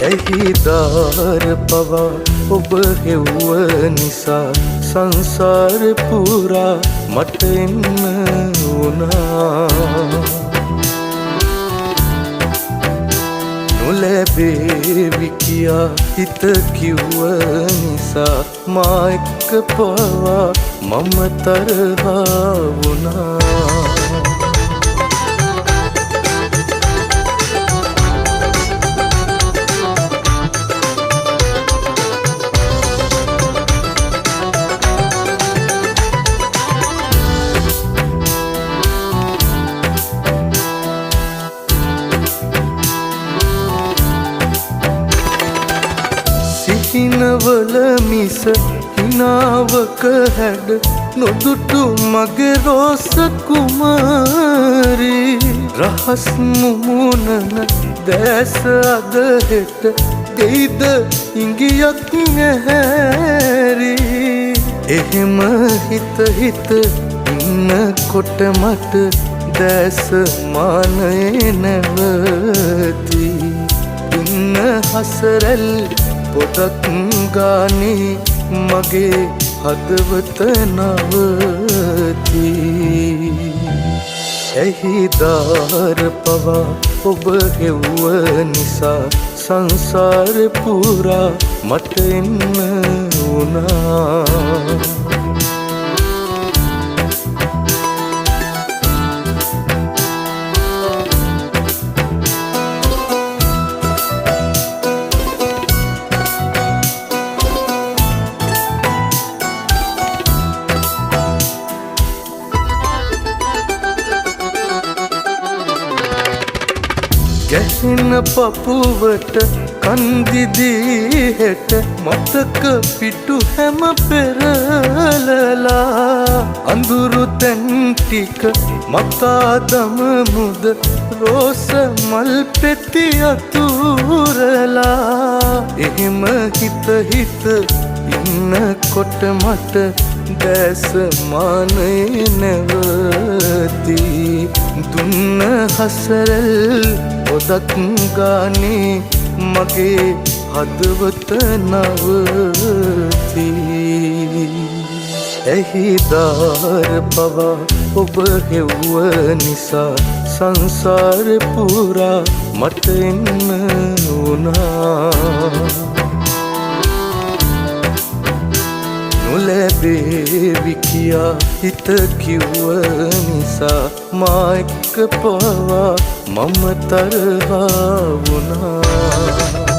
ඇහිදාර පවා ඔබ හෙව්ව නිසා සංසාර පුරා මට එන්න වුණා. නොලැබේවි කියා හිත කිව්ව නිසා මා එක්ක පවා මම තරහා වුණා. හිනවල මිස හිනාවක හැඩ නොදුටු මගේ රෝස කුමාරී. රහස් මුමුණන දැස අද හෙට දෙයිද ඉඟියක් නැහැරි. එහෙම හිත හිත ඉන්නකොට මට දැස මානයේ නැවති. ඉන්න හසරැල් පොඩක් ගානේ මගේ හදවත නවති. ඇහිදාර පවා ඔබ හෙව්ව නිසා සංසාර පුරා මට එන්න වුණා. ගැහෙන පපුවට කන්දිදී හෙට මතක පිටු හැම පෙරලලා. අඳුරු තැන් ටික මතා දමමුද රෝස මල් පෙති අතුරලා. එහෙම හිත හිත ඉන්නකොට මට දැස මානයේ නැවති. දුන්න හසරල් පොදක් ගානේ මගේ හදවත නවති. ඇහිදාර පවා ඔබ හෙව්ව නිසා සංසාර පුරා මට එන්න වුණා. නොලැබේවි කියා හිත කිව්ව නිසා මා එක්ක පවා මම තරහා වුණා.